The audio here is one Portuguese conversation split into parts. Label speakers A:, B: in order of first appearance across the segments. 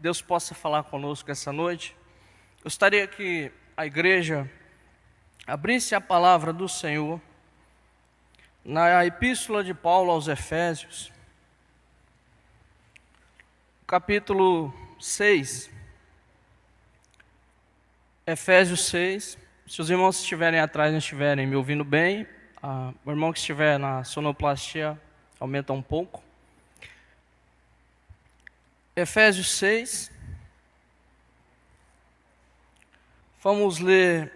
A: que Deus possa falar conosco essa noite. Gostaria que a igreja abrisse a palavra do Senhor na Epístola de Paulo aos Efésios, capítulo 6. Efésios 6. Se os irmãos que estiverem atrás não estiverem me ouvindo bem, o irmão que estiver na sonoplastia aumenta um pouco. Efésios 6. Vamos ler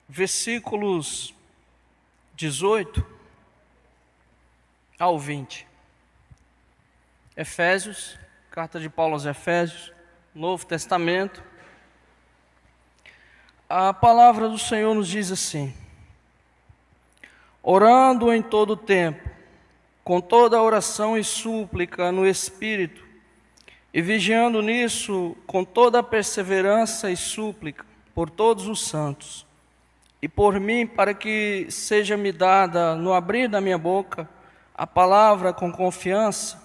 A: versículos 18 ao 20. Efésios, carta de Paulo aos Efésios, Novo Testamento. A palavra do Senhor nos diz assim: orando em todo o tempo, com toda oração e súplica no Espírito, e vigiando nisso com toda perseverança e súplica por todos os santos, e por mim, para que seja-me dada no abrir da minha boca a palavra com confiança,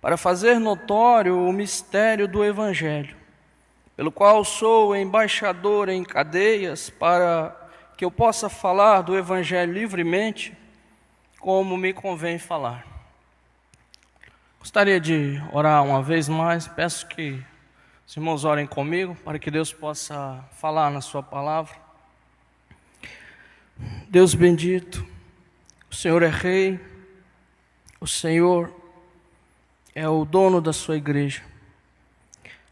A: para fazer notório o mistério do Evangelho, pelo qual sou embaixador em cadeias, para que eu possa falar do Evangelho livremente, como me convém falar. Gostaria de orar uma vez mais. Peço que os irmãos orem comigo, para que Deus possa falar na sua palavra. Deus bendito, o Senhor é Rei, o Senhor é o dono da sua igreja.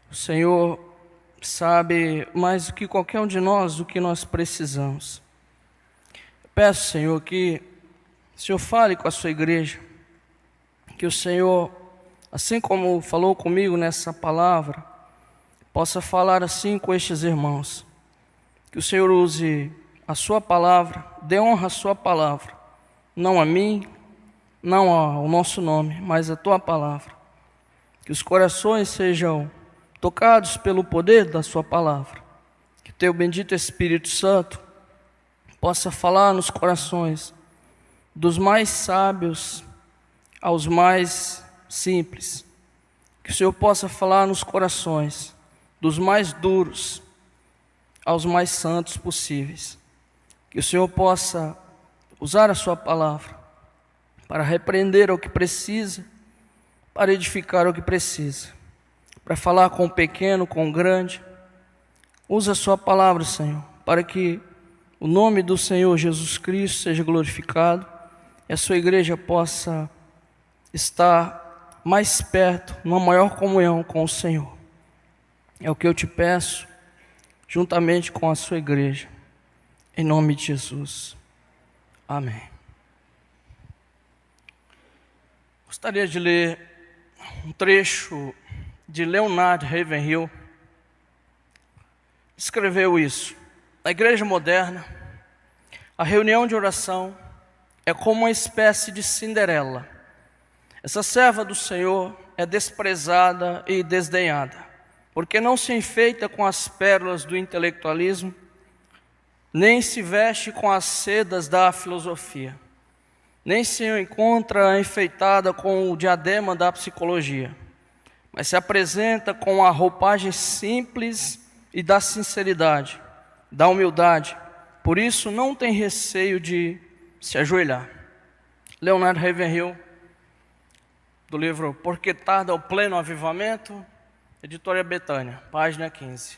A: O Senhor sabe mais do que qualquer um de nós do que nós precisamos. Peço, Senhor, que o Senhor fale com a sua igreja, que o Senhor, assim como falou comigo nessa palavra, possa falar assim com estes irmãos. Que o Senhor use a sua palavra, dê honra à sua palavra, não a mim, não ao nosso nome, mas a tua palavra. Que os corações sejam tocados pelo poder da sua palavra. Que teu bendito Espírito Santo possa falar nos corações dos mais sábios aos mais simples. Que o Senhor possa falar nos corações dos mais duros aos mais santos possíveis. Que o Senhor possa usar a sua palavra para repreender o que precisa, para edificar o que precisa, para falar com o pequeno, com o grande. Usa a sua palavra, Senhor, para que o nome do Senhor Jesus Cristo seja glorificado e a sua igreja possa estar mais perto, numa maior comunhão com o Senhor. É o que eu te peço, juntamente com a sua igreja, em nome de Jesus. Amém. Gostaria de ler um trecho de Leonard Ravenhill. Escreveu isso: na igreja moderna, a reunião de oração é como uma espécie de Cinderela. Essa serva do Senhor é desprezada e desdenhada, porque não se enfeita com as pérolas do intelectualismo, nem se veste com as sedas da filosofia, nem se encontra enfeitada com o diadema da psicologia, mas se apresenta com a roupagem simples e da sinceridade, da humildade. Por isso não tem receio de se ajoelhar. Leonard Ravenhill, do livro Por que Tarda o Pleno Avivamento, editora Betânia, página 15.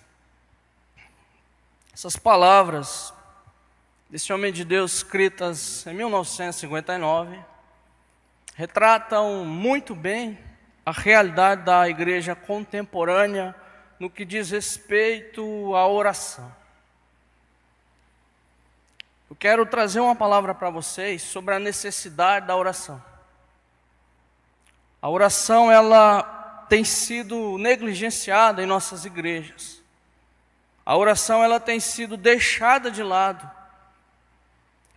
A: Essas palavras desse homem de Deus, escritas em 1959, retratam muito bem a realidade da igreja contemporânea no que diz respeito à oração. Eu quero trazer uma palavra para vocês sobre a necessidade da oração. A oração, ela tem sido negligenciada em nossas igrejas. A oração, ela tem sido deixada de lado.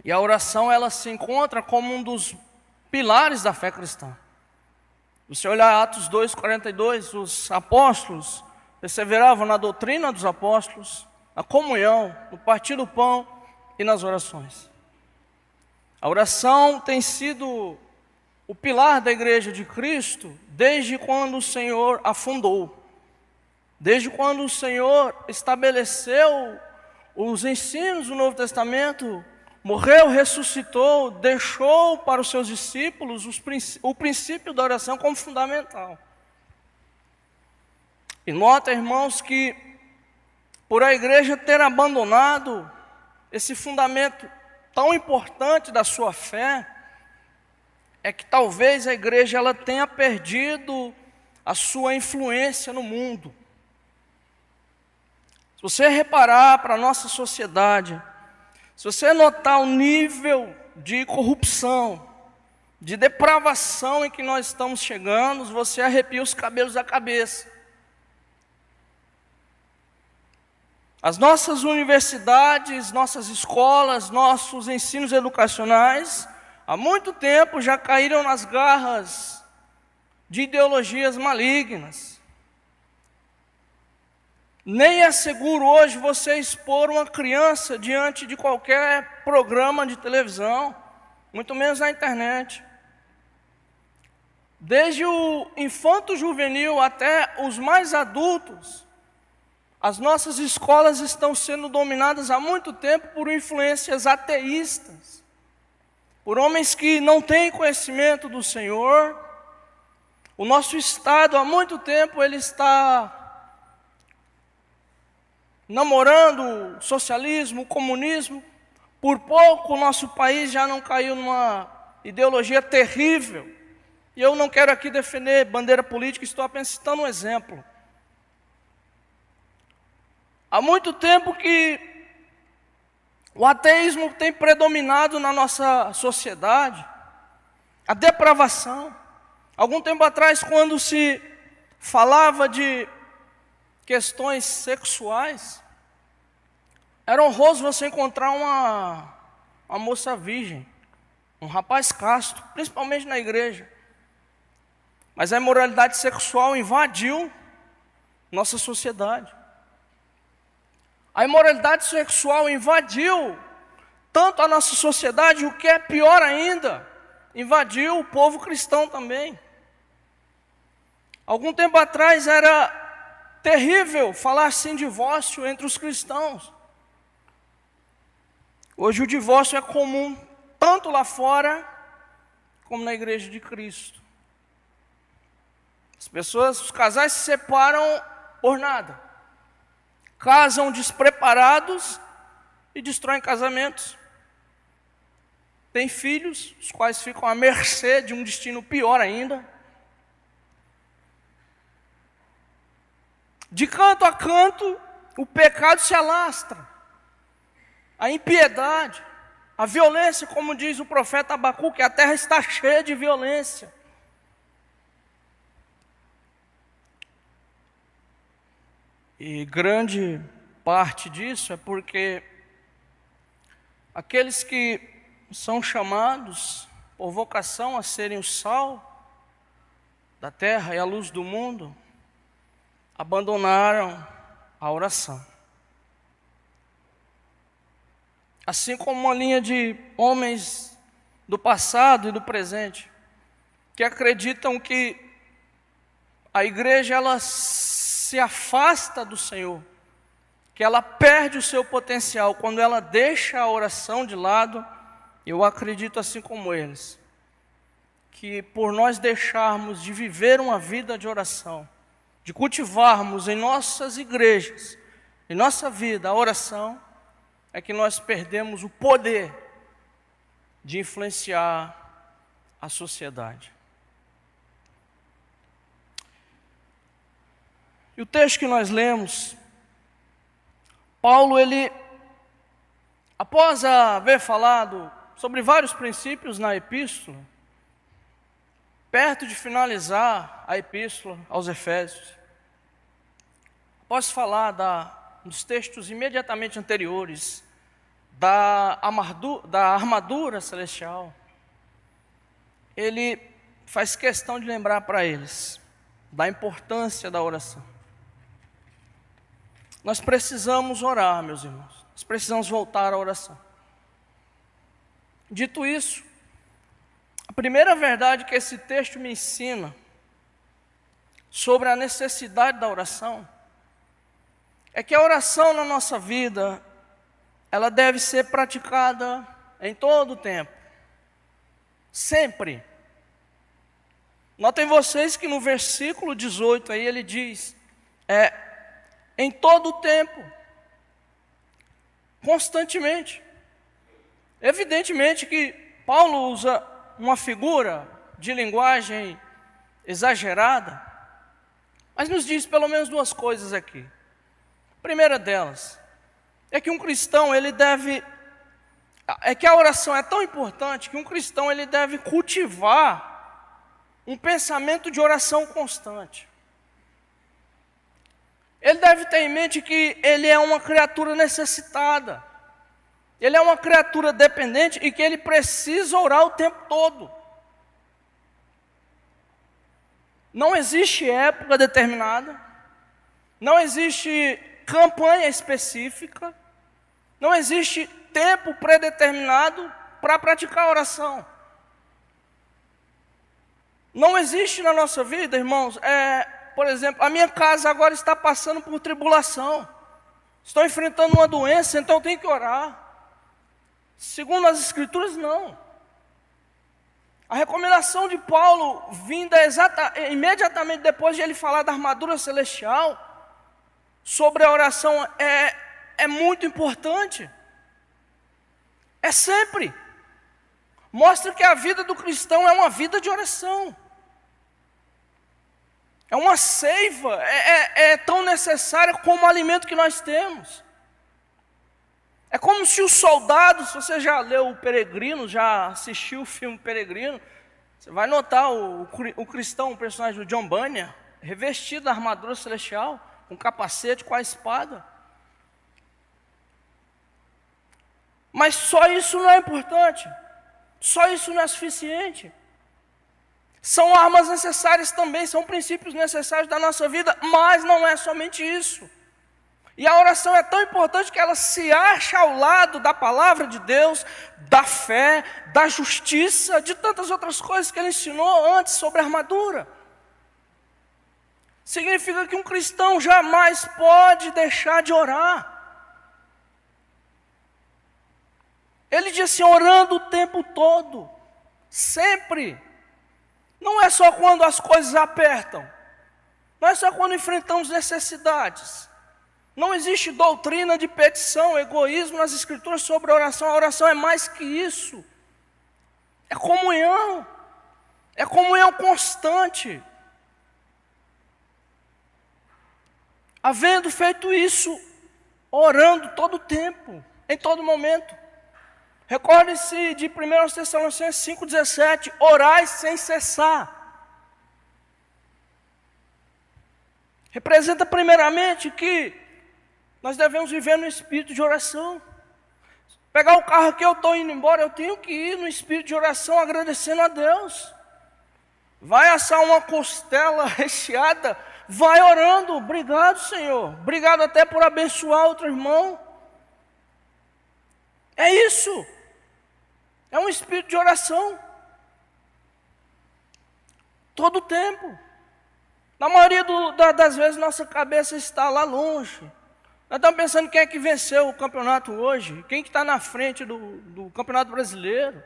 A: E a oração, ela se encontra como um dos pilares da fé cristã. Se você olhar Atos 2:42, os apóstolos perseveravam na doutrina dos apóstolos, na comunhão, no partir do pão e nas orações. A oração tem sido o pilar da igreja de Cristo desde quando o Senhor a fundou. Desde quando o Senhor estabeleceu os ensinos do Novo Testamento, morreu, ressuscitou, deixou para os seus discípulos o princípio da oração como fundamental. E nota, irmãos, que por a igreja ter abandonado esse fundamento tão importante da sua fé, é que talvez a igreja ela tenha perdido a sua influência no mundo. Se você reparar para a nossa sociedade, se você notar o nível de corrupção, de depravação em que nós estamos chegando, você arrepia os cabelos da cabeça. As nossas universidades, nossas escolas, nossos ensinos educacionais, há muito tempo já caíram nas garras de ideologias malignas. Nem é seguro hoje você expor uma criança diante de qualquer programa de televisão, muito menos na internet. Desde o infanto-juvenil até os mais adultos, as nossas escolas estão sendo dominadas há muito tempo por influências ateístas, por homens que não têm conhecimento do Senhor. O nosso Estado, há muito tempo, ele está namorando o socialismo, o comunismo. Por pouco o nosso país já não caiu numa ideologia terrível. E eu não quero aqui defender bandeira política, estou apenas citando um exemplo. Há muito tempo que o ateísmo tem predominado na nossa sociedade, a depravação. Algum tempo atrás, quando se falava de questões sexuais, era honroso você encontrar uma moça virgem, um rapaz casto, principalmente na igreja. Mas a imoralidade sexual invadiu nossa sociedade. A imoralidade sexual invadiu tanto a nossa sociedade, o que é pior ainda, invadiu o povo cristão também. Algum tempo atrás era terrível falar assim divórcio entre os cristãos. Hoje o divórcio é comum, tanto lá fora, como na igreja de Cristo. Os casais se separam por nada. Casam despreparados e destroem casamentos. Tem filhos, os quais ficam à mercê de um destino pior ainda. De canto a canto, o pecado se alastra. A impiedade, a violência, como diz o profeta Abacuque, a terra está cheia de violência. E grande parte disso é porque aqueles que são chamados por vocação a serem o sal da terra e a luz do mundo, abandonaram a oração. Assim como uma linha de homens do passado e do presente, que acreditam que a igreja ela se afasta do Senhor, que ela perde o seu potencial quando ela deixa a oração de lado. Eu acredito assim como eles, que por nós deixarmos de viver uma vida de oração, de cultivarmos em nossas igrejas, em nossa vida a oração, é que nós perdemos o poder de influenciar a sociedade. E o texto que nós lemos, Paulo, ele, após haver falado sobre vários princípios na epístola, perto de finalizar a epístola aos Efésios, após falar dos textos imediatamente anteriores, da armadura celestial, ele faz questão de lembrar para eles da importância da oração. Nós precisamos orar, meus irmãos. Nós precisamos voltar à oração. Dito isso, a primeira verdade que esse texto me ensina sobre a necessidade da oração é que a oração na nossa vida, ela deve ser praticada em todo o tempo, sempre. Notem vocês que no versículo 18 aí ele diz, em todo o tempo, constantemente. Evidentemente que Paulo usa uma figura de linguagem exagerada, mas nos diz pelo menos duas coisas aqui. A primeira delas é que um cristão, que a oração é tão importante que um cristão ele deve cultivar um pensamento de oração constante. Ele deve ter em mente que ele é uma criatura necessitada, ele é uma criatura dependente e que ele precisa orar o tempo todo. Não existe época determinada, não existe campanha específica, não existe tempo predeterminado para praticar a oração. Não existe na nossa vida, irmãos, por exemplo, a minha casa agora está passando por tribulação, estou enfrentando uma doença, então eu tenho que orar. Segundo as Escrituras, não. A recomendação de Paulo, vinda imediatamente depois de ele falar da armadura celestial, sobre a oração, é muito importante. É sempre. Mostra que a vida do cristão é uma vida de oração. É uma seiva, é tão necessária como o alimento que nós temos. É como se os soldados, se você já leu o Peregrino, já assistiu o filme Peregrino, você vai notar o cristão, o personagem do John Bunyan, revestido da armadura celestial, com capacete, com a espada. Mas só isso não é importante, só isso não é suficiente. São armas necessárias também, são princípios necessários da nossa vida, mas não é somente isso. E a oração é tão importante que ela se acha ao lado da palavra de Deus, da fé, da justiça, de tantas outras coisas que ele ensinou antes sobre a armadura. Significa que um cristão jamais pode deixar de orar. Ele diz assim, orando o tempo todo, sempre. Não é só quando as coisas apertam, não é só quando enfrentamos necessidades. Não existe doutrina de petição, egoísmo nas Escrituras sobre a oração é mais que isso. É comunhão constante. Havendo feito isso, orando todo o tempo, em todo momento. Recorde-se de 1 Tessalonicenses 5,17, orai sem cessar. Representa primeiramente que nós devemos viver no espírito de oração. Pegar o carro aqui, eu estou indo embora, eu tenho que ir no espírito de oração agradecendo a Deus. Vai assar uma costela recheada, vai orando, obrigado Senhor, obrigado até por abençoar outro irmão. É isso, é um espírito de oração, todo o tempo. Na maioria das vezes nossa cabeça está lá longe. Nós estamos pensando quem é que venceu o campeonato hoje, quem que está na frente do campeonato brasileiro,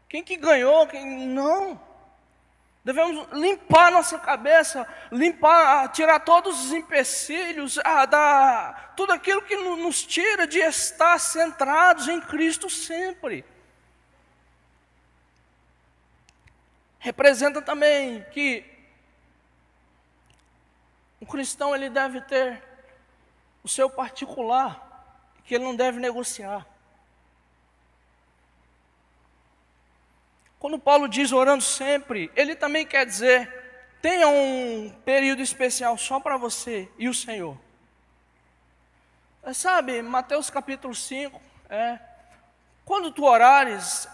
A: quem que ganhou, não. Devemos limpar nossa cabeça, tirar todos os empecilhos, tudo aquilo que nos tira de estar centrados em Cristo sempre. Representa também que o cristão ele deve ter o seu particular, que ele não deve negociar. Quando Paulo diz orando sempre, ele também quer dizer, tenha um período especial só para você e o Senhor. Sabe, Mateus capítulo 5, quando tu orares,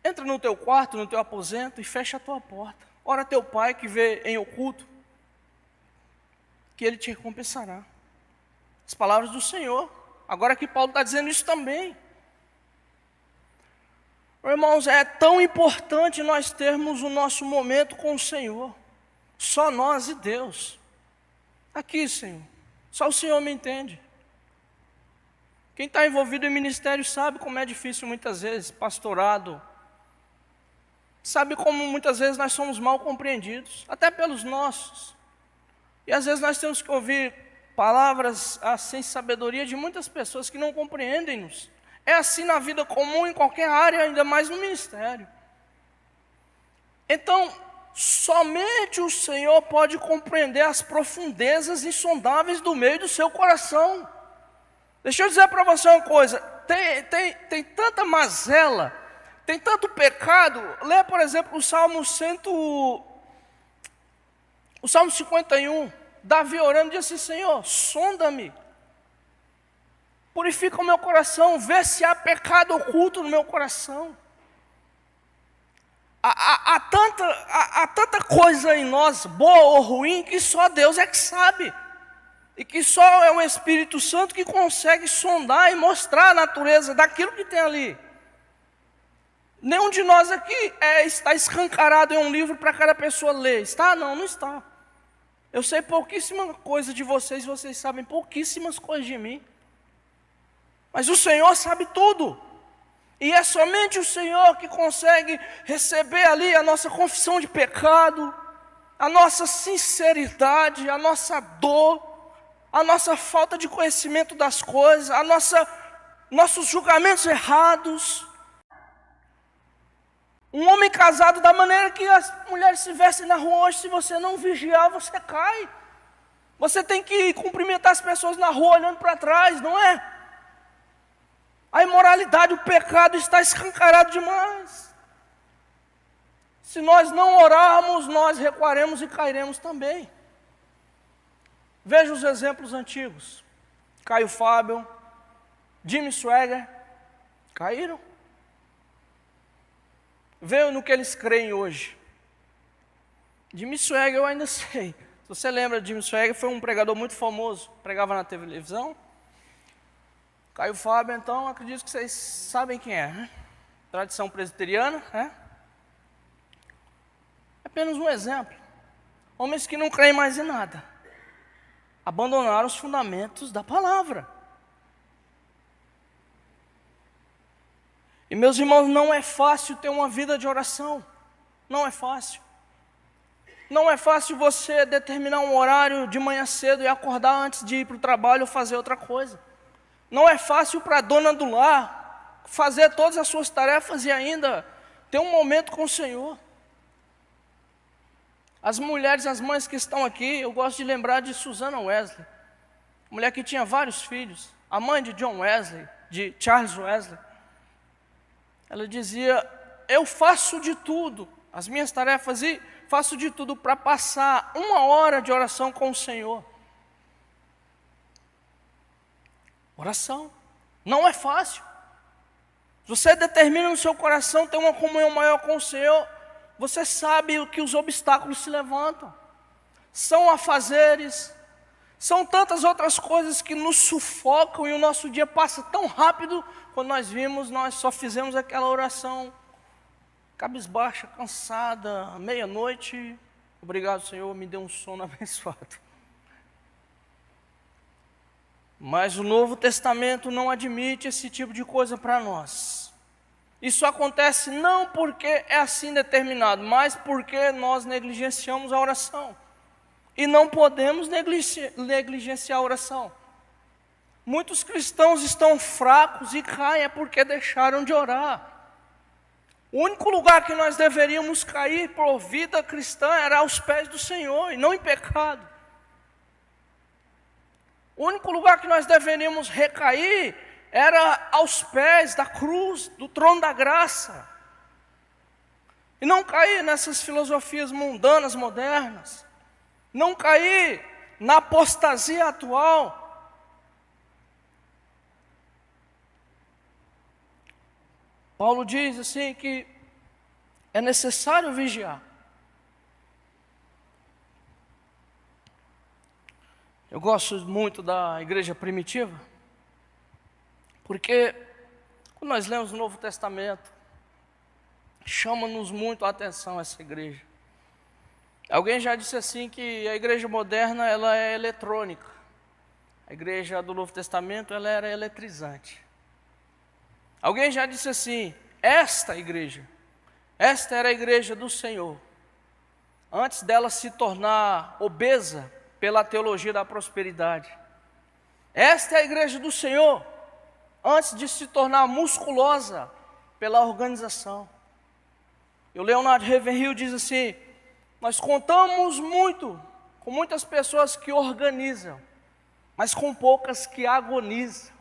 A: entra no teu quarto, no teu aposento e fecha a tua porta. Ora teu pai que vê em oculto, que ele te recompensará. As palavras do Senhor. Agora que Paulo está dizendo isso também. Irmãos, é tão importante nós termos o nosso momento com o Senhor. Só nós e Deus. Aqui, Senhor, Só o Senhor me entende. Quem está envolvido em ministério sabe como é difícil muitas vezes, pastorado. Sabe como muitas vezes nós somos mal compreendidos, até pelos nossos. E às vezes nós temos que ouvir palavras sem sabedoria de muitas pessoas que não compreendem-nos. É assim na vida comum, em qualquer área, ainda mais no ministério. Então, somente o Senhor pode compreender as profundezas insondáveis do meio do seu coração. Deixa eu dizer para você uma coisa, tem tanta mazela, tem tanto pecado. Lê, por exemplo, o Salmo 51, Davi orando, diz assim: Senhor, sonda-me, purifica o meu coração, vê se há pecado oculto no meu coração. Há tanta coisa em nós, boa ou ruim, que só Deus é que sabe. E que só é o Espírito Santo que consegue sondar e mostrar a natureza daquilo que tem ali. Nenhum de nós aqui está escancarado em um livro para cada pessoa ler. Está? Não, não está. Eu sei pouquíssima coisa de vocês, vocês sabem pouquíssimas coisas de mim. Mas o Senhor sabe tudo. E é somente o Senhor que consegue receber ali a nossa confissão de pecado, a nossa sinceridade, a nossa dor, a nossa falta de conhecimento das coisas, nossos julgamentos errados. Um homem casado, da maneira que as mulheres se vestem na rua hoje, se você não vigiar, você cai. Você tem que cumprimentar as pessoas na rua olhando para trás, não é? A imoralidade, o pecado está escancarado demais. Se nós não orarmos, nós recuaremos e cairemos também. Veja os exemplos antigos. Caio Fábio, Jimmy Swaggart, caíram. Veja no que eles creem hoje. Jimmy Swaggart eu ainda sei. Se você lembra de Jimmy Swaggart, foi um pregador muito famoso, pregava na televisão. Caio Fábio, então, acredito que vocês sabem quem é, né? Tradição presbiteriana, né? É apenas um exemplo. Homens que não creem mais em nada, abandonaram os fundamentos da palavra. E meus irmãos, não é fácil ter uma vida de oração. Não é fácil. Não é fácil você determinar um horário de manhã cedo e acordar antes de ir para o trabalho ou fazer outra coisa. Não é fácil para a dona do lar fazer todas as suas tarefas e ainda ter um momento com o Senhor. As mulheres, as mães que estão aqui, eu gosto de lembrar de Susana Wesley, mulher que tinha vários filhos, a mãe de John Wesley, de Charles Wesley. Ela dizia: eu faço de tudo, as minhas tarefas, e faço de tudo para passar 1 hora de oração com o Senhor. Oração não é fácil. Se você determina no seu coração ter uma comunhão maior com o Senhor, você sabe que os obstáculos se levantam. São afazeres, são tantas outras coisas que nos sufocam e o nosso dia passa tão rápido. Quando nós vimos, nós só fizemos aquela oração cabisbaixa, cansada, meia-noite. Obrigado, Senhor, me deu um sono abençoado. Mas o Novo Testamento não admite esse tipo de coisa para nós. Isso acontece não porque é assim determinado, mas porque nós negligenciamos a oração. E não podemos negligenciar a oração. Muitos cristãos estão fracos e caem porque deixaram de orar. O único lugar que nós deveríamos cair por vida cristã era aos pés do Senhor e não em pecado. O único lugar que nós deveríamos recair era aos pés da cruz, do trono da graça. E não cair nessas filosofias mundanas, modernas. Não cair na apostasia atual. Paulo diz assim que é necessário vigiar. Eu gosto muito da igreja primitiva, porque quando nós lemos o Novo Testamento, chama-nos muito a atenção essa igreja. Alguém já disse assim que a igreja moderna ela é eletrônica. A igreja do Novo Testamento, ela era eletrizante. Alguém já disse assim, esta era a igreja do Senhor. Antes dela se tornar obesa pela teologia da prosperidade. Esta é a igreja do Senhor, antes de se tornar musculosa pela organização. E o Leonard Ravenhill diz assim, nós contamos muito com muitas pessoas que organizam, mas com poucas que agonizam.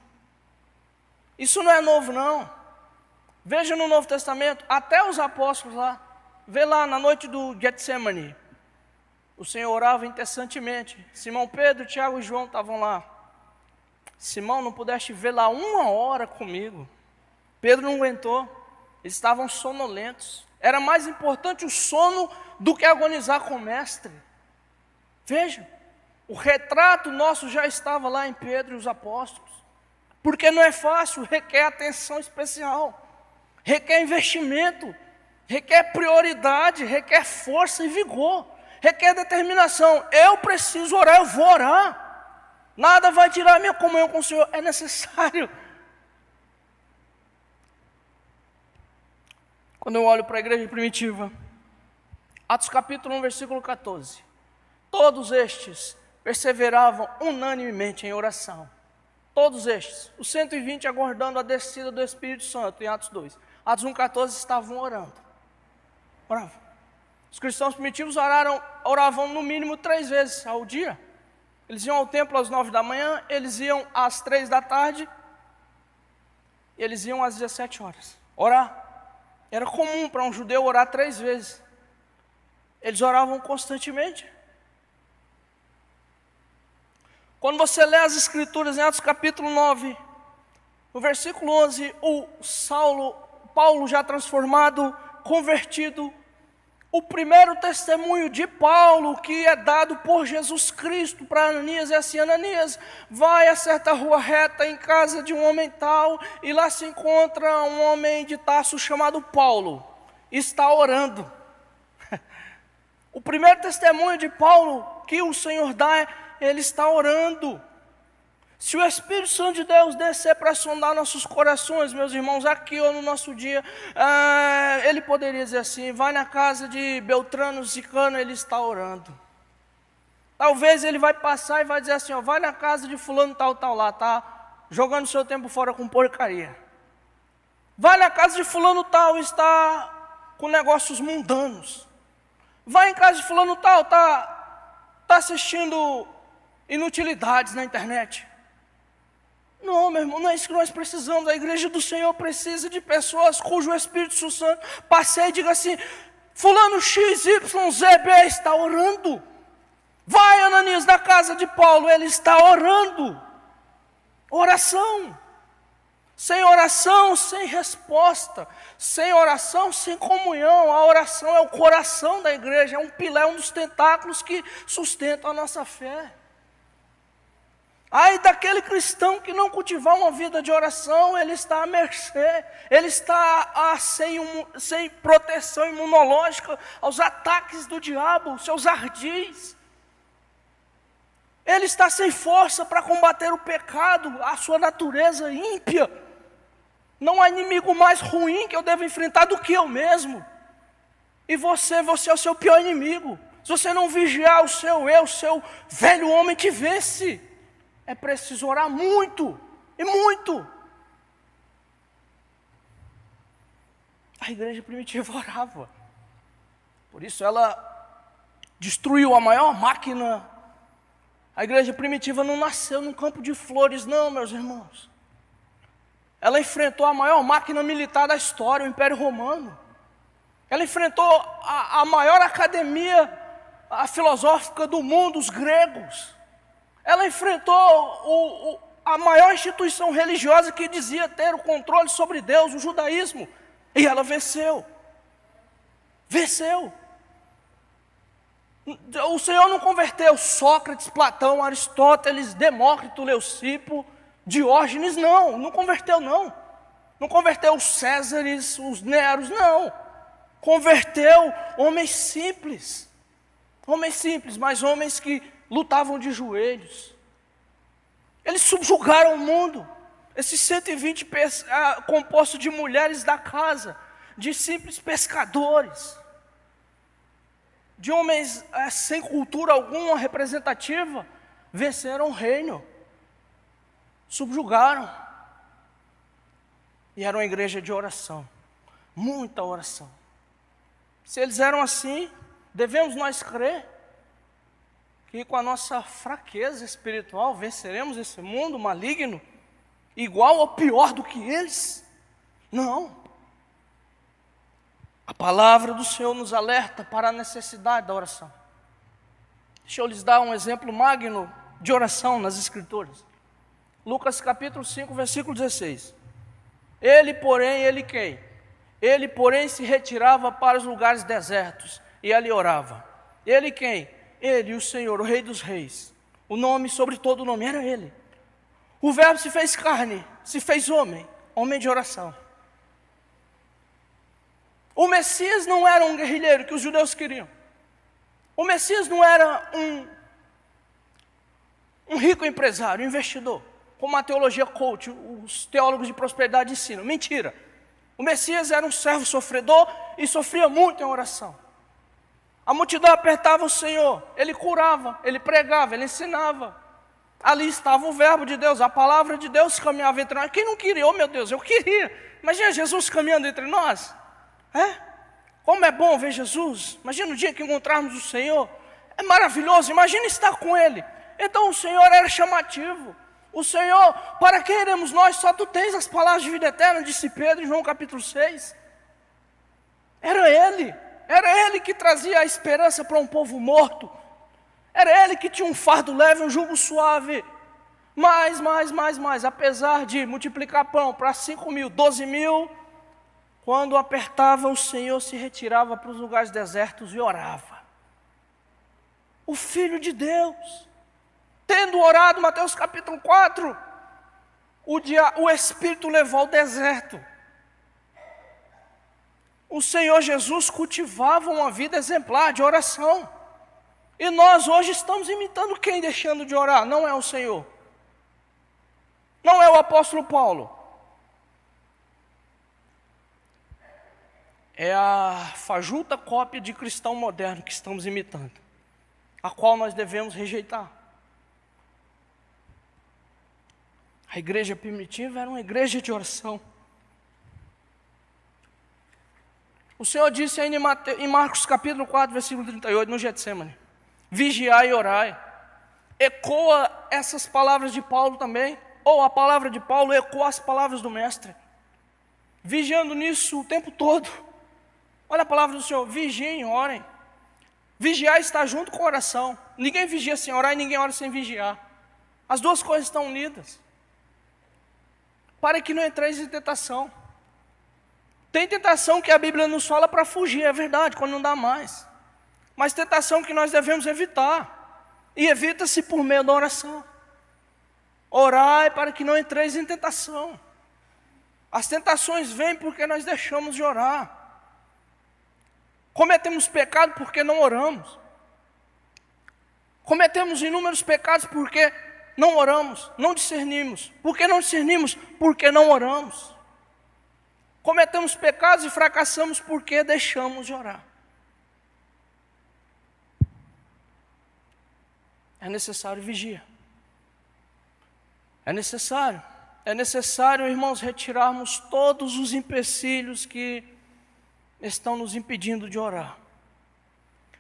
A: Isso não é novo não. Veja no Novo Testamento, até os apóstolos lá, vê lá na noite do Getsemane, o Senhor orava incessantemente. Simão Pedro, Tiago e João estavam lá. Simão, não pudeste ver lá 1 hora comigo. Pedro não aguentou, eles estavam sonolentos. Era mais importante o sono do que agonizar com o mestre. Veja, o retrato nosso já estava lá em Pedro e os apóstolos. Porque não é fácil, requer atenção especial, requer investimento, requer prioridade, requer força e vigor, requer determinação. Eu preciso orar, eu vou orar. Nada vai tirar a minha comunhão com o Senhor, é necessário. Quando eu olho para a igreja primitiva, Atos capítulo 1, versículo 14. Todos estes perseveravam unanimemente em oração. Todos estes, os 120 aguardando a descida do Espírito Santo, em Atos 2. Atos 1,14 estavam orando. Oravam. Os cristãos primitivos oravam no mínimo 3 vezes ao dia. Eles iam ao templo às 9 da manhã, eles iam às 3 da tarde, e eles iam às 17 horas. Orar. Era comum para um judeu orar 3 vezes. Eles oravam constantemente. Quando você lê as escrituras em Atos capítulo 9, no versículo 11, Paulo já transformado, convertido, o primeiro testemunho de Paulo que é dado por Jesus Cristo para Ananias é assim, Ananias, vai a certa rua reta em casa de um homem tal, e lá se encontra um homem de Tarso chamado Paulo, está orando. O primeiro testemunho de Paulo que o Senhor dá é, ele está orando. Se o Espírito Santo de Deus descer para sondar nossos corações, meus irmãos, aqui ou no nosso dia, ele poderia dizer assim, vai na casa de Beltrano, Zicano, ele está orando. Talvez ele vai passar e vai dizer assim, ó, vai na casa de fulano tal lá, tá jogando seu tempo fora com porcaria. Vai na casa de fulano tal, está com negócios mundanos. Vai em casa de fulano tal, tá assistindo inutilidades na internet. Não, meu irmão, não é isso que nós precisamos. A igreja do Senhor precisa de pessoas cujo Espírito Santo passeie e diga assim, fulano X, Y, Z, B está orando. Vai, Ananias, na casa de Paulo, ele está orando. Oração. Sem oração, sem resposta. Sem oração, sem comunhão. A oração é o coração da igreja, é um pilar, um dos tentáculos que sustentam a nossa fé. Ai daquele cristão que não cultivar uma vida de oração, ele está à mercê, ele está sem proteção imunológica aos ataques do diabo, seus ardis. Ele está sem força para combater o pecado, a sua natureza ímpia. Não há inimigo mais ruim que eu devo enfrentar do que eu mesmo. E você é o seu pior inimigo. Se você não vigiar o seu velho homem te vence. É preciso orar muito, e muito. A igreja primitiva orava. Por isso ela destruiu a maior máquina. A igreja primitiva não nasceu num campo de flores, não, meus irmãos. Ela enfrentou a maior máquina militar da história, o Império Romano. Ela enfrentou a maior academia filosófica do mundo, os gregos. Ela enfrentou a maior instituição religiosa que dizia ter o controle sobre Deus, o judaísmo. E ela venceu. Venceu. O Senhor não converteu Sócrates, Platão, Aristóteles, Demócrito, Leucipo, Diógenes, não converteu não. Não converteu os Césares, os Neros, não. Converteu homens simples, mas homens que lutavam de joelhos. Eles subjugaram o mundo. Esses 120 compostos de mulheres da casa, de simples pescadores, de homens sem cultura alguma representativa, venceram o reino, subjugaram. E era uma igreja de oração, muita oração. Se eles eram assim, devemos nós crer que com a nossa fraqueza espiritual venceremos esse mundo maligno, igual ou pior do que eles? Não. A palavra do Senhor nos alerta para a necessidade da oração. Deixa eu lhes dar um exemplo magno de oração nas Escrituras. Lucas capítulo 5, versículo 16. Ele, porém, se retirava para os lugares desertos e ali orava. Ele quem? Ele, o Senhor, o Rei dos Reis. O nome sobre todo nome era Ele. O Verbo se fez carne, se fez homem, homem de oração. O Messias não era um guerrilheiro que os judeus queriam. O Messias não era um rico empresário, um investidor, como a teologia coach, os teólogos de prosperidade ensinam. Mentira. O Messias era um servo sofredor e sofria muito em oração. A multidão apertava o Senhor, Ele curava, Ele pregava, Ele ensinava. Ali estava o verbo de Deus, a palavra de Deus caminhava entre nós. Quem não queria? Oh meu Deus, eu queria. Imagina Jesus caminhando entre nós. Como é bom ver Jesus. Imagina o dia que encontrarmos o Senhor. É maravilhoso, imagina estar com Ele. Então o Senhor era chamativo. O Senhor, para quem iremos nós? Só tu tens as palavras de vida eterna, disse Pedro em João capítulo 6. Era Ele que trazia a esperança para um povo morto. Era Ele que tinha um fardo leve, um jugo suave. Mais, apesar de multiplicar pão para 5.000, 12.000, quando apertava, o Senhor se retirava para os lugares desertos e orava. O Filho de Deus, tendo orado, Mateus capítulo 4, o Espírito levou ao deserto. O Senhor Jesus cultivava uma vida exemplar de oração. E nós hoje estamos imitando quem deixando de orar? Não é o Senhor. Não é o apóstolo Paulo. É a fajuta cópia de cristão moderno que estamos imitando, a qual nós devemos rejeitar. A igreja primitiva era uma igreja de oração. O Senhor disse ainda em Marcos capítulo 4, versículo 38, no Getsemane: vigiai e orai. Ecoa essas palavras de Paulo também, ou a palavra de Paulo ecoa as palavras do Mestre. Vigiando nisso o tempo todo. Olha a palavra do Senhor: vigiem e orem. Vigiar está junto com a oração. Ninguém vigia sem orar e ninguém ora sem vigiar. As duas coisas estão unidas. Para que não entreis em tentação. Tem tentação que a Bíblia nos fala para fugir, é verdade, quando não dá mais. Mas tentação que nós devemos evitar. E evita-se por meio da oração. Orai para que não entreis em tentação. As tentações vêm porque nós deixamos de orar. Cometemos pecado porque não oramos. Cometemos inúmeros pecados porque não oramos, não discernimos. Por que não discernimos? Porque não oramos. Cometemos pecados e fracassamos porque deixamos de orar. É necessário vigia. É necessário, irmãos, retirarmos todos os empecilhos que estão nos impedindo de orar.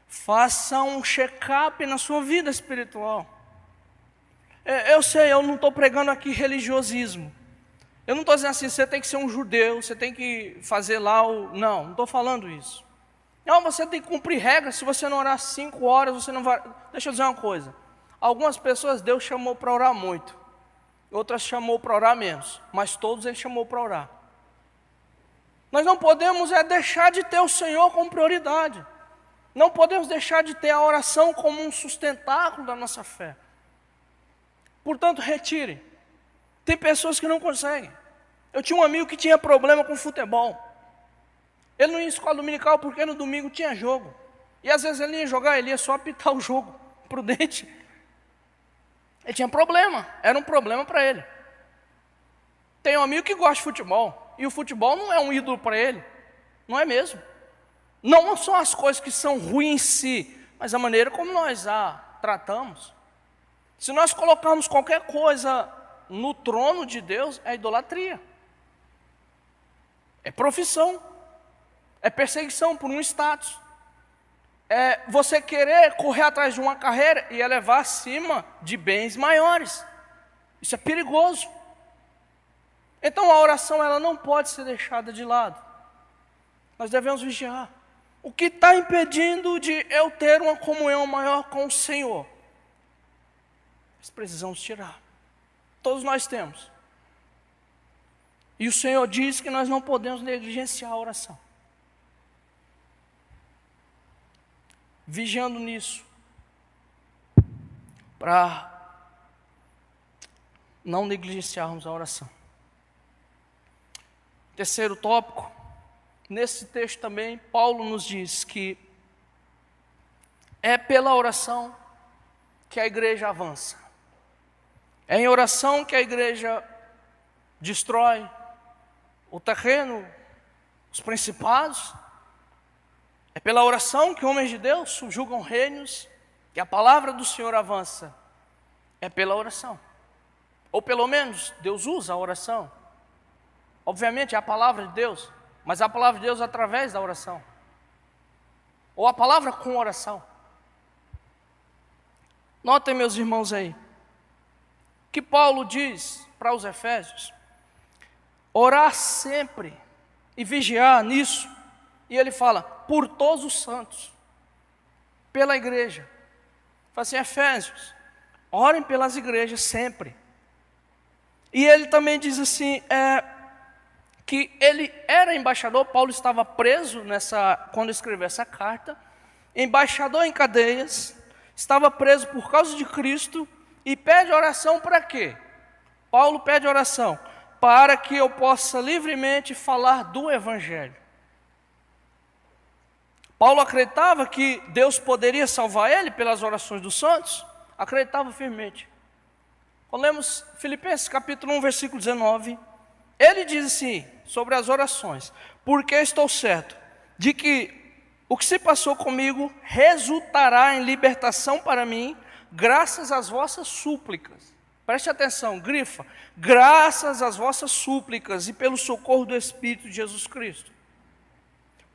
A: Faça um check-up na sua vida espiritual. Eu sei, eu não estou pregando aqui religiosismo. Eu não estou dizendo assim, você tem que ser um judeu, você tem que fazer lá o... Não estou falando isso. Não, você tem que cumprir regras, se você não orar 5 horas, você não vai... Deixa eu dizer uma coisa. Algumas pessoas Deus chamou para orar muito. Outras chamou para orar menos. Mas todos Ele chamou para orar. Nós não podemos deixar de ter o Senhor como prioridade. Não podemos deixar de ter a oração como um sustentáculo da nossa fé. Portanto, retire. Tem pessoas que não conseguem. Eu tinha um amigo que tinha problema com futebol. Ele não ia em escola dominical porque no domingo tinha jogo. E às vezes ele ia jogar, ele ia só apitar o jogo, prudente. Ele tinha problema, era um problema para ele. Tem um amigo que gosta de futebol, e o futebol não é um ídolo para ele, não é mesmo. Não são as coisas que são ruins em si, mas a maneira como nós a tratamos. Se nós colocarmos qualquer coisa no trono de Deus, é idolatria. É profissão. É perseguição por um status. É você querer correr atrás de uma carreira e elevar acima de bens maiores. Isso é perigoso. Então a oração ela não pode ser deixada de lado. Nós devemos vigiar. O que está impedindo de eu ter uma comunhão maior com o Senhor? Nós precisamos tirar. Todos nós temos. E o Senhor diz que nós não podemos negligenciar a oração. Vigiando nisso, para não negligenciarmos a oração. Terceiro tópico, nesse texto também, Paulo nos diz que é pela oração que a igreja avança. É em oração que a igreja destrói o terreno, os principados. É pela oração que homens de Deus subjugam reinos, que a palavra do Senhor avança. É pela oração. Ou pelo menos, Deus usa a oração. Obviamente é a palavra de Deus, mas a palavra de Deus através da oração. Ou a palavra com oração. Notem, meus irmãos aí, que Paulo diz para os Efésios, orar sempre e vigiar nisso. E ele fala, por todos os santos, pela igreja. Fala assim, Efésios, orem pelas igrejas sempre. E ele também diz assim, que ele era embaixador, Paulo estava preso quando escreveu essa carta, embaixador em cadeias, estava preso por causa de Cristo, e pede oração para quê? Paulo pede oração, para que eu possa livremente falar do Evangelho. Paulo acreditava que Deus poderia salvar ele pelas orações dos santos, acreditava firmemente. Quando lemos Filipenses capítulo 1, versículo 19, ele diz assim, sobre as orações, porque estou certo de que o que se passou comigo resultará em libertação para mim, graças às vossas súplicas. Preste atenção, grifa, graças às vossas súplicas e pelo socorro do Espírito de Jesus Cristo.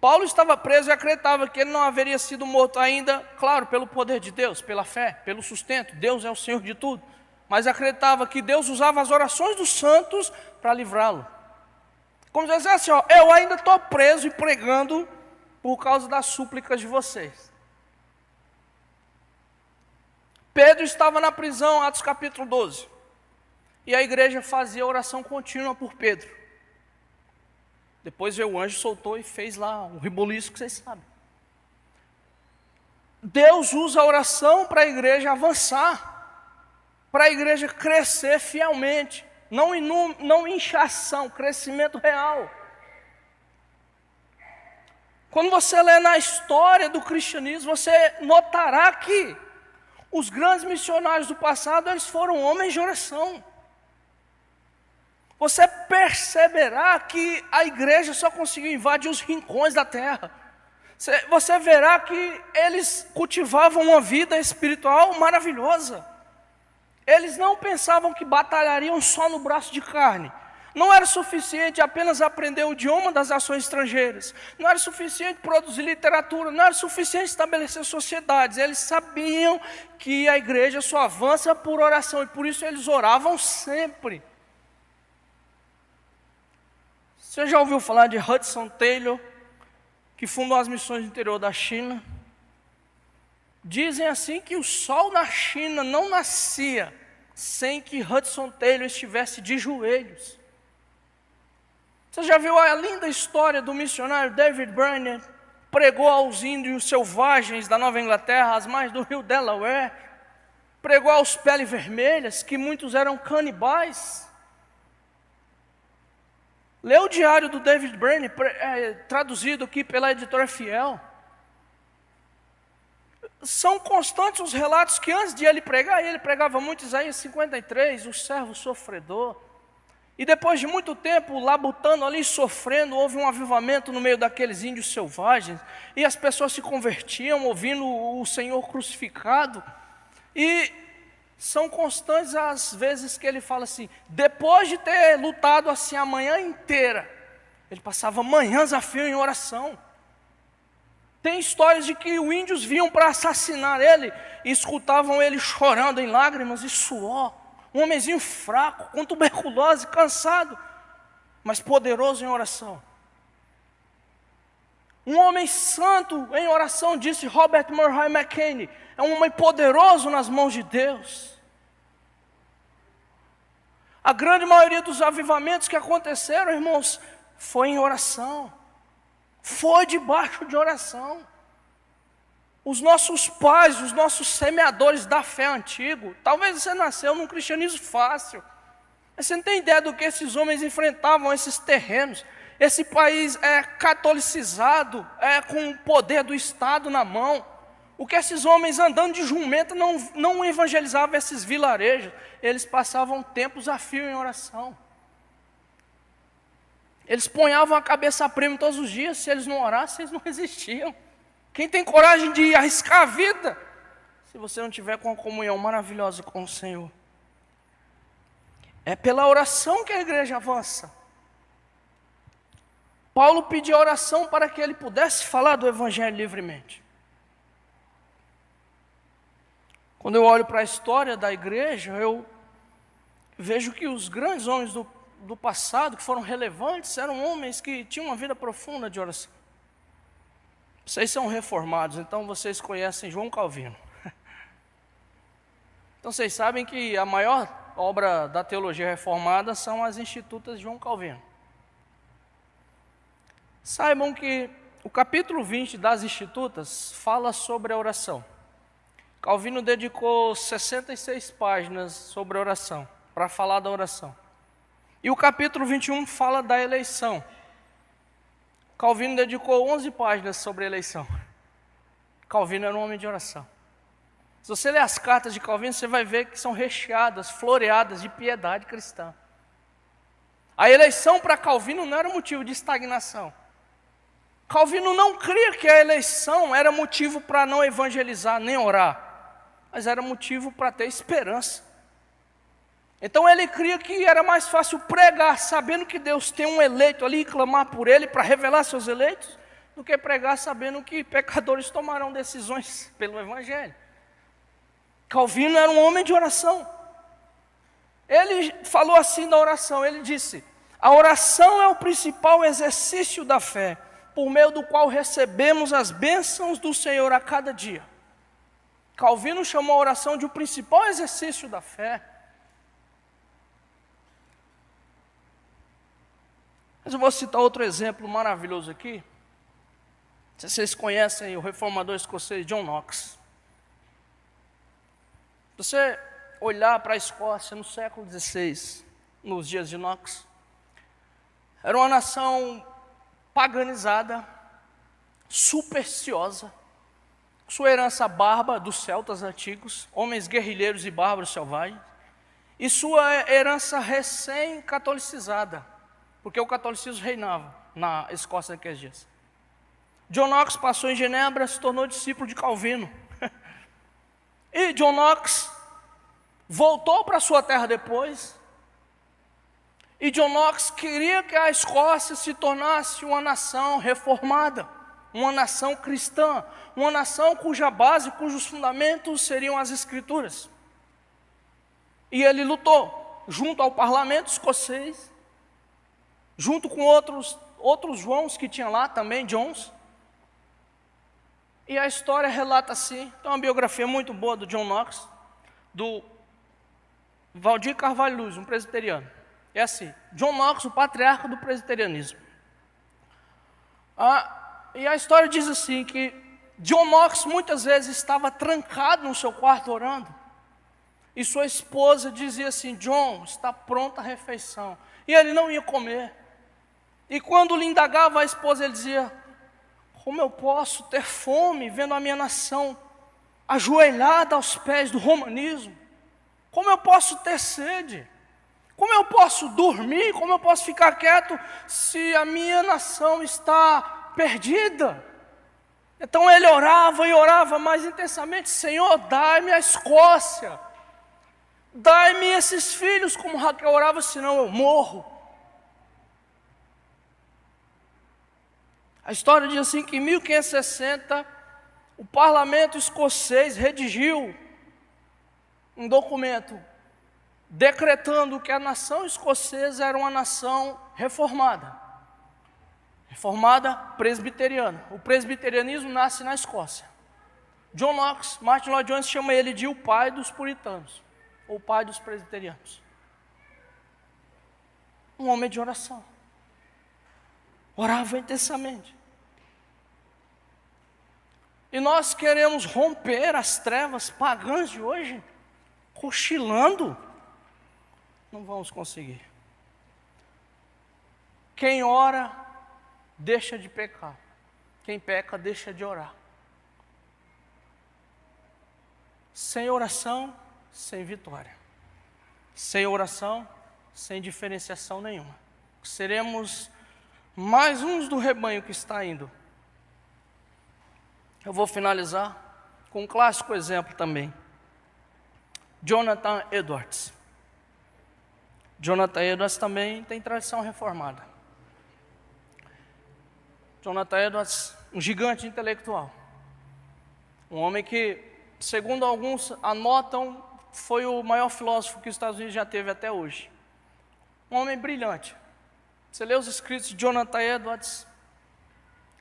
A: Paulo estava preso e acreditava que ele não haveria sido morto ainda, claro, pelo poder de Deus, pela fé, pelo sustento, Deus é o Senhor de tudo, mas acreditava que Deus usava as orações dos santos para livrá-lo. Como dizer assim, ó, eu ainda estou preso e pregando por causa das súplicas de vocês. Pedro estava na prisão, Atos capítulo 12, e a igreja fazia oração contínua por Pedro. Depois veio o anjo, soltou e fez lá um reboliço que vocês sabem. Deus usa a oração para a igreja avançar, para a igreja crescer fielmente, não inchação, crescimento real. Quando você lê na história do cristianismo, você notará que os grandes missionários do passado, eles foram homens de oração. Você perceberá que a igreja só conseguiu invadir os rincões da terra. Você verá que eles cultivavam uma vida espiritual maravilhosa. Eles não pensavam que batalhariam só no braço de carne. Não era suficiente apenas aprender o idioma das nações estrangeiras. Não era suficiente produzir literatura. Não era suficiente estabelecer sociedades. Eles sabiam que a igreja só avança por oração. E por isso eles oravam sempre. Você já ouviu falar de Hudson Taylor, que fundou as missões do interior da China? Dizem assim que o sol na China não nascia sem que Hudson Taylor estivesse de joelhos. Você já viu a linda história do missionário David Brainerd? Pregou aos índios selvagens da Nova Inglaterra, às margens do rio Delaware. Pregou aos peles vermelhas, que muitos eram canibais. Lê o diário do David Brainerd, traduzido aqui pela editora Fiel. são constantes os relatos que antes de ele pregar, ele pregava muito Isaías 53, o servo sofredor. E depois de muito tempo labutando ali, sofrendo, houve um avivamento no meio daqueles índios selvagens, e as pessoas se convertiam ouvindo o Senhor crucificado. E são constantes as vezes que ele fala assim, depois de ter lutado assim a manhã inteira, ele passava manhãs a fio em oração. Tem histórias de que os índios vinham para assassinar ele, e escutavam ele chorando em lágrimas e suor. Um homenzinho fraco, com tuberculose, cansado, mas poderoso em oração. Um homem santo em oração, disse Robert Murray McKinney, é um homem poderoso nas mãos de Deus. A grande maioria dos avivamentos que aconteceram, irmãos, foi em oração. Foi debaixo de oração. Os nossos pais, os nossos semeadores da fé antigo, talvez você nasceu num cristianismo fácil, mas você não tem ideia do que esses homens enfrentavam esses terrenos. Esse país é catolicizado, com o poder do Estado na mão. O que esses homens andando de jumenta não evangelizavam esses vilarejos, eles passavam tempos a fio em oração. Eles ponhavam a cabeça a prêmio todos os dias, se eles não orassem, eles não resistiam. Quem tem coragem de arriscar a vida, se você não tiver com uma comunhão maravilhosa com o Senhor? É pela oração que a igreja avança. Paulo pediu oração para que ele pudesse falar do Evangelho livremente. Quando eu olho para a história da igreja, eu vejo que os grandes homens do passado, que foram relevantes, eram homens que tinham uma vida profunda de oração. Vocês são reformados, então vocês conhecem João Calvino. Então vocês sabem que a maior obra da teologia reformada são as Institutas de João Calvino. Saibam que o capítulo 20 das Institutas fala sobre a oração. Calvino dedicou 66 páginas sobre a oração, para falar da oração. E o capítulo 21 fala da eleição. Calvino dedicou 11 páginas sobre a eleição. Calvino era um homem de oração. Se você ler as cartas de Calvino, você vai ver que são recheadas, floreadas de piedade cristã. A eleição para Calvino não era motivo de estagnação. Calvino não cria que a eleição era motivo para não evangelizar nem orar, mas era motivo para ter esperança. Então ele cria que era mais fácil pregar, sabendo que Deus tem um eleito ali e clamar por ele para revelar seus eleitos, do que pregar sabendo que pecadores tomarão decisões pelo Evangelho. Calvino era um homem de oração. Ele falou assim da oração, ele disse, a oração é o principal exercício da fé, por meio do qual recebemos as bênçãos do Senhor a cada dia. Calvino chamou a oração de o principal exercício da fé. Mas eu vou citar outro exemplo maravilhoso aqui. Vocês conhecem o reformador escocês John Knox. Se você olhar para a Escócia no século XVI, nos dias de Knox, era uma nação paganizada, supersticiosa, sua herança bárbara dos celtas antigos, homens guerrilheiros e bárbaros selvagens, e sua herança recém-catolicizada, porque o catolicismo reinava na Escócia naqueles dias. John Knox passou em Genebra, se tornou discípulo de Calvino. E John Knox voltou para sua terra depois. E John Knox queria que a Escócia se tornasse uma nação reformada, uma nação cristã, uma nação cuja base, cujos fundamentos seriam as Escrituras. E ele lutou junto ao parlamento escocês, junto com outros Joãos que tinha lá também, Johns. E a história relata assim, tem uma biografia muito boa do John Knox, do Valdir Carvalho Luz, um presbiteriano. É assim, John Knox, o patriarca do presbiterianismo. E a história diz assim, que John Knox muitas vezes estava trancado no seu quarto orando, e sua esposa dizia assim, John, está pronta a refeição. E ele não ia comer. E quando lhe indagava a esposa, ele dizia, como eu posso ter fome vendo a minha nação ajoelhada aos pés do romanismo? Como eu posso ter sede? Como eu posso dormir? Como eu posso ficar quieto se a minha nação está perdida? Então ele orava e orava mais intensamente: Senhor, dai-me a Escócia, dai-me esses filhos, como Raquel orava, senão eu morro. A história diz assim que em 1560, o parlamento escocês redigiu um documento decretando que a nação escocesa era uma nação reformada presbiteriana. O presbiterianismo nasce na Escócia. John Knox, Martin Lloyd Jones chama ele de o pai dos puritanos, ou o pai dos presbiterianos. Um homem de oração. Orava intensamente. E nós queremos romper as trevas pagãs de hoje, cochilando. Não vamos conseguir. Quem ora, deixa de pecar. Quem peca, deixa de orar. Sem oração, sem vitória. Sem oração, sem diferenciação nenhuma. Seremos mais uns do rebanho que está indo. Eu vou finalizar com um clássico exemplo também. Jonathan Edwards. Jonathan Edwards também tem tradição reformada. Jonathan Edwards, um gigante intelectual. Um homem que, segundo alguns anotam, foi o maior filósofo que os Estados Unidos já teve até hoje. Um homem brilhante. Você lê os escritos de Jonathan Edwards,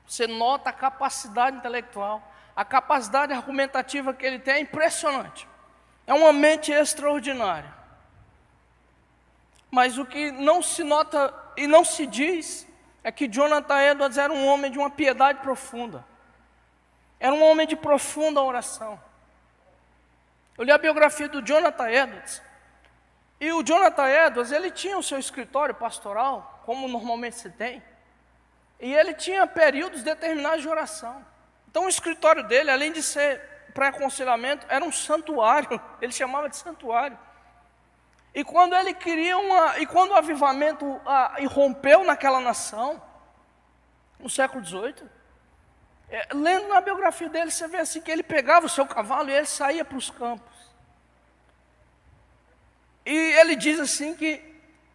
A: você nota a capacidade intelectual, a capacidade argumentativa que ele tem é impressionante. É uma mente extraordinária. Mas o que não se nota e não se diz é que Jonathan Edwards era um homem de uma piedade profunda. Era um homem de profunda oração. Eu li a biografia do Jonathan Edwards. E o Jonathan Edwards, ele tinha o seu escritório pastoral, como normalmente se tem. E ele tinha períodos determinados de oração. Então o escritório dele, além de ser pré-aconselhamento, era um santuário. Ele chamava de santuário. E quando ele queria quando o avivamento irrompeu naquela nação, no século XVIII, lendo na biografia dele, você vê assim que ele pegava o seu cavalo e ele saía para os campos. E ele diz assim que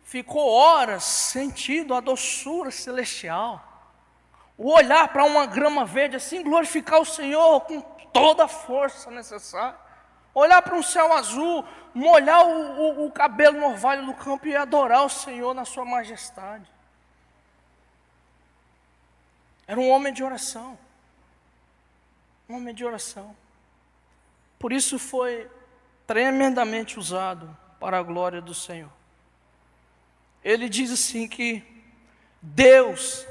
A: ficou horas sentindo a doçura celestial, o olhar para uma grama verde assim, glorificar o Senhor com toda a força necessária, olhar para um céu azul, molhar o cabelo no orvalho do campo e adorar o Senhor na sua majestade. Era um homem de oração. Um homem de oração. Por isso foi tremendamente usado para a glória do Senhor. Ele diz assim que Deus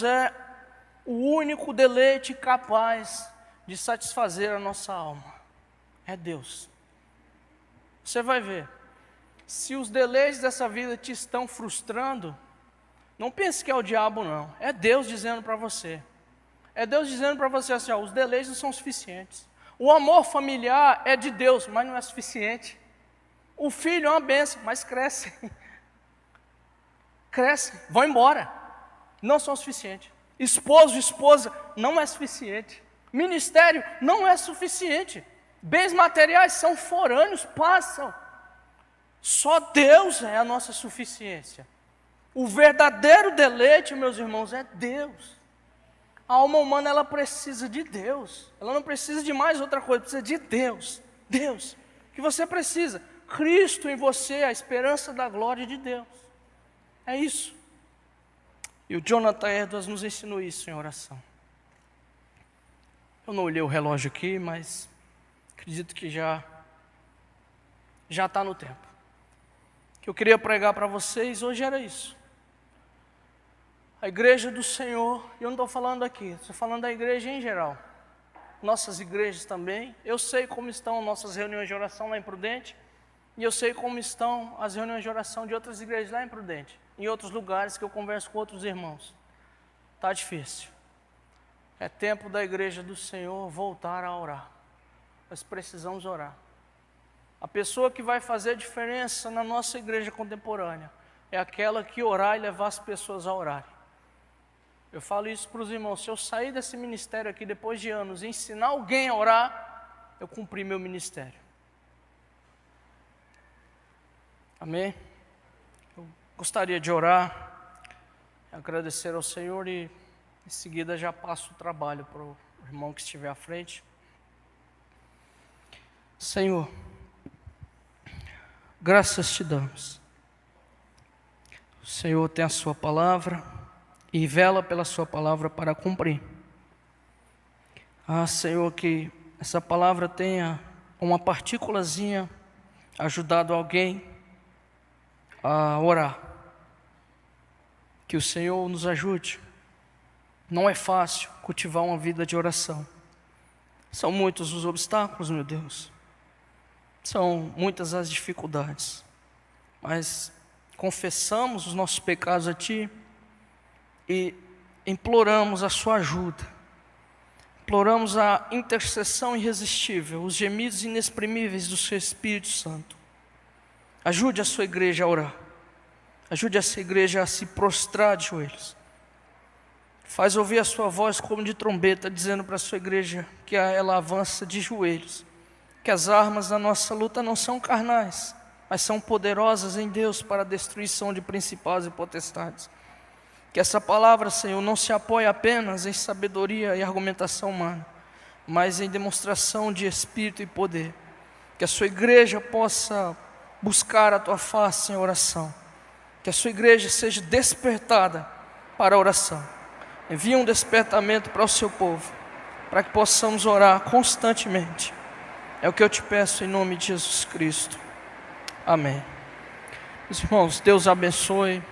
A: é o único deleite capaz de satisfazer a nossa alma. É Deus. Você vai ver, se os deleites dessa vida te estão frustrando, não pense que é o diabo não, é Deus dizendo para você. É Deus dizendo para você assim, os deleites não são suficientes. O amor familiar é de Deus, mas não é suficiente. O filho é uma bênção, mas cresce. Cresce, vão embora. Não são suficientes. Esposo, esposa, não é suficiente. Ministério não é suficiente. Bens materiais são forâneos, passam. Só Deus é a nossa suficiência. O verdadeiro deleite, meus irmãos, é Deus. A alma humana, ela precisa de Deus. Ela não precisa de mais outra coisa, precisa de Deus. Deus, que você precisa. Cristo em você, a esperança da glória de Deus. É isso. E o Jonathan Edwards nos ensinou isso em oração. Eu não olhei o relógio aqui, mas acredito que já está no tempo. O que eu queria pregar para vocês hoje era isso. A igreja do Senhor, e eu não estou falando aqui, estou falando da igreja em geral. Nossas igrejas também. Eu sei como estão nossas reuniões de oração lá em Prudente, e eu sei como estão as reuniões de oração de outras igrejas lá em Prudente, em outros lugares que eu converso com outros irmãos. Está difícil. É tempo da igreja do Senhor voltar a orar. nós precisamos orar. A pessoa que vai fazer a diferença na nossa igreja contemporânea é aquela que orar e levar as pessoas a orarem. Eu falo isso para os irmãos: se eu sair desse ministério aqui depois de anos e ensinar alguém a orar, eu cumpri meu ministério. Amém? Eu gostaria de orar, agradecer ao Senhor e em seguida já passo o trabalho para o irmão que estiver à frente. Senhor, graças te damos. O Senhor tem a sua palavra e vela pela sua palavra para cumprir. Senhor, que essa palavra tenha uma partículazinha ajudado alguém a orar. Que o Senhor nos ajude. Não é fácil cultivar uma vida de oração. São muitos os obstáculos, meu Deus. São muitas as dificuldades. Mas confessamos os nossos pecados a Ti e imploramos a Sua ajuda. Imploramos a intercessão irresistível, os gemidos inexprimíveis do Seu Espírito Santo. Ajude a Sua igreja a orar. Ajude essa igreja a se prostrar de joelhos. Faz ouvir a Sua voz como de trombeta, dizendo para a Sua igreja que ela avança de joelhos. Que as armas da nossa luta não são carnais, mas são poderosas em Deus para a destruição de principados e potestades. Que essa palavra, Senhor, não se apoie apenas em sabedoria e argumentação humana, mas em demonstração de espírito e poder. Que a Sua igreja possa buscar a Tua face em oração. Que a Sua igreja seja despertada para a oração. Envia um despertamento para o Seu povo, para que possamos orar constantemente. É o que eu te peço em nome de Jesus Cristo. Amém. Meus irmãos, Deus abençoe.